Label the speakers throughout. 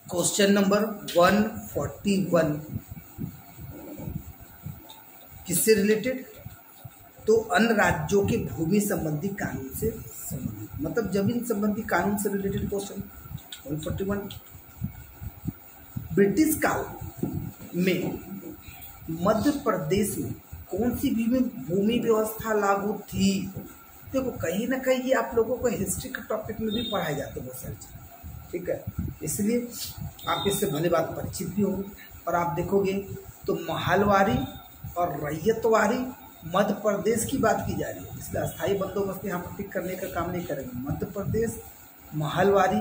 Speaker 1: Question number 141 किससे related? तो अन्य राज्यों के भूमि संबंधी कानून से संबंधित, मतलब जमीन संबंधी कानून से रिलेटेड क्वेश्चन 141। ब्रिटिश काल में मध्य प्रदेश में कौन सी भूमि व्यवस्था लागू थी? देखो कहीं ना कहीं ये आप लोगों को हिस्ट्री के टॉपिक में भी पढ़ाए जाते हैं बहुत सारी चीज़, ठीक है, इसलिए आप इससे भली बात परिचित भी होंगे। और आप देखोगे तो महलवारी और रैयतवारी मध्य प्रदेश की बात की जा रही है, इसलिए अस्थायी बंदोबस्त यहाँ पर टिक करने का काम नहीं करेंगे। मध्य प्रदेश, महलवारी,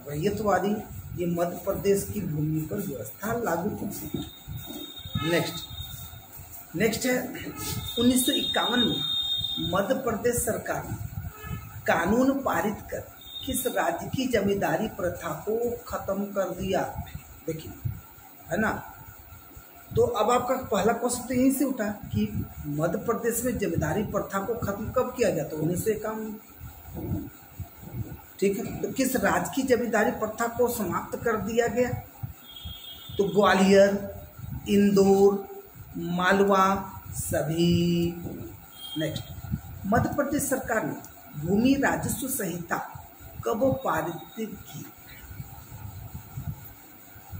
Speaker 1: रैयतवारी, ये मध्य प्रदेश की भूमि पर व्यवस्था लागू थी। नेक्स्ट है 1951 में मध्य प्रदेश सरकार ने कानून पारित कर किस राज्य की जमींदारी प्रथा को खत्म कर दिया? देखिए, है ना। तो अब आपका पहला क्वेश्चन तो यहीं से उठा कि मध्य प्रदेश में जमींदारी प्रथा को खत्म कब किया गया? तो 1951, ठीक है। तो किस राज्य की जमींदारी प्रथा को समाप्त कर दिया गया? तो ग्वालियर, इंदौर, मालवा, सभी। नेक्स्ट, मध्य प्रदेश सरकार ने भूमि राजस्व संहिता कब पारित की?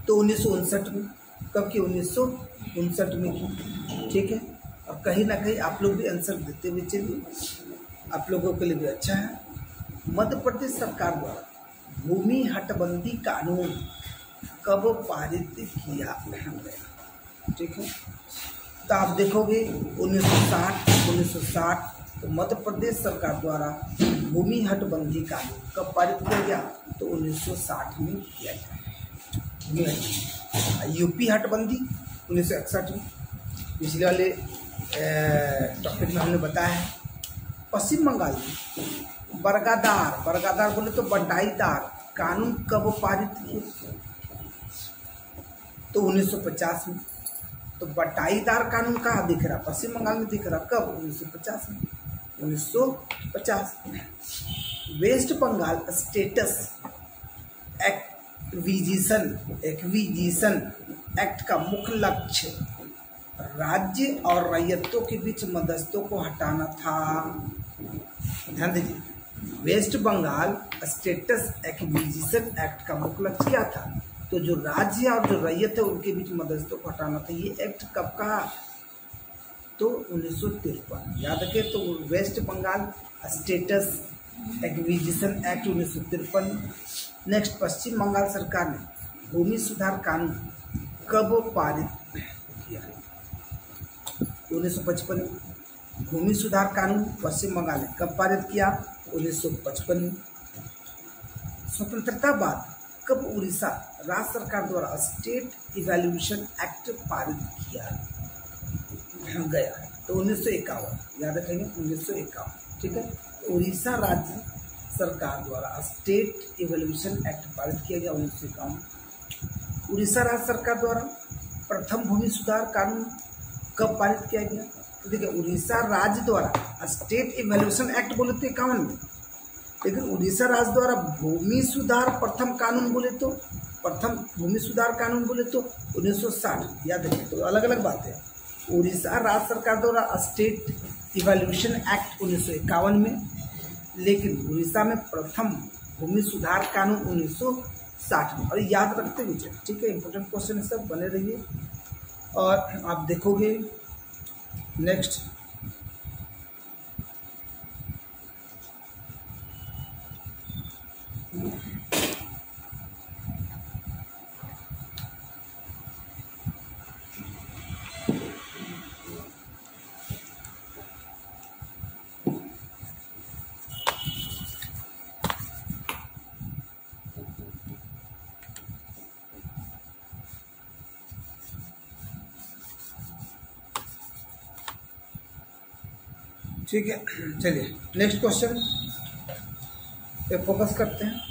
Speaker 1: तो 1959 में। कब की? 1959 में की, ठीक है। और कहीं ना कहीं आप लोग भी आंसर देते हुए चलिए, आप लोगों के लिए भी अच्छा है। मध्य प्रदेश सरकार द्वारा भूमि हटबंदी कानून कब पारित किया गया? ठीक है। तो आप देखोगे 1960 तो मध्य प्रदेश सरकार द्वारा भूमि हटबंदी कानून कब पारित किया गया? तो 1960 में किया गया। यूपी हटबंदी 1961 में, पिछले वाले टॉपिक में हमने बताया है। पश्चिम बंगाल में बरगादार बोले तो बटाईदार कानून कब पारित किए? तो 1950 में। तो बटाईदार कानून कहाँ दिख रहा? पश्चिम बंगाल में दिख रहा। कब? 1950 में। 1950। West Bengal estates acquisition act का मुख्य लक्ष्य राज्य और रैयतों के बीच मध्यस्थों को हटाना था। ध्यान दीजिए, West Bengal estates acquisition act का मुख्य लक्ष्य क्या था? तो जो राज्य और जो रैयत है उनके बीच मध्यस्थों को हटाना था। ये एक्ट कब का? तो 1953। याद रखें, तो West Bengal estates acquisition act 1953। Next, Paschim Bengal सरकार ने भूमि सुधार कानून कब पारित किया? 1955 में। भूमि सुधार कानून पश्चिम बंगाल ने कब पारित किया? 1955 में। स्वतंत्रता बाद कब उड़ीसा राज्य सरकार द्वारा स्टेट इवैल्यूएशन एक्ट पारित किया गया? तो 1951। याद रखेंगे 1951, ठीक है। उड़ीसा राज्य सरकार द्वारा स्टेट इवैल्यूएशन एक्ट पारित किया गया 1951। उड़ीसा राज्य सरकार द्वारा प्रथम भूमि सुधार कानून कब पारित किया गया? तो देखिए, उड़ीसा राज्य द्वारा स्टेट इवैल्यूएशन एक्ट बोले तो 51 में, लेकिन उड़ीसा राज्य द्वारा भूमि सुधार प्रथम कानून बोले तो प्रथम भूमि सुधार कानून बोले तो 1960। याद रखिए, तो अलग अलग बात है। उड़ीसा राज्य सरकार द्वारा स्टेट इवैल्यूएशन एक्ट 1951 में, लेकिन उड़ीसा में प्रथम भूमि सुधार कानून 1960 में। और याद रखते हुए, ठीक है, इंपॉर्टेंट क्वेश्चन सब बने रहिए। और आप देखोगे नेक्स्ट, ठीक है। चलिए नेक्स्ट क्वेश्चन पे फोकस करते हैं।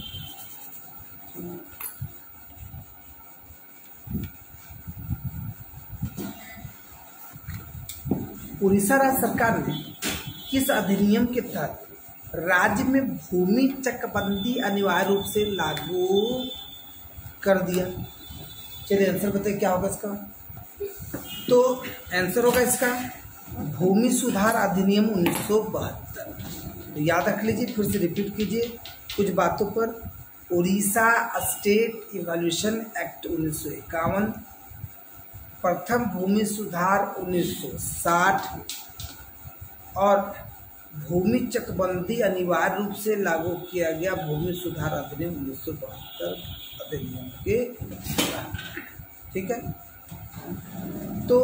Speaker 1: उड़ीसा राज्य सरकार ने किस अधिनियम के तहत राज्य में भूमि चकबंदी अनिवार्य रूप से लागू कर दिया। चलिए आंसर बताइए क्या होगा इसका। तो आंसर होगा इसका भूमि सुधार अधिनियम 1972। तो याद रख लीजिए, फिर से रिपीट कीजिए कुछ बातों पर। उड़ीसा स्टेट इवैल्यूएशन एक्ट 1951, प्रथम भूमि सुधार 1960 और भूमि चकबंदी अनिवार्य रूप से लागू किया गया भूमि सुधार अधिनियम 1972 अधिनियम के। ठीक है, तो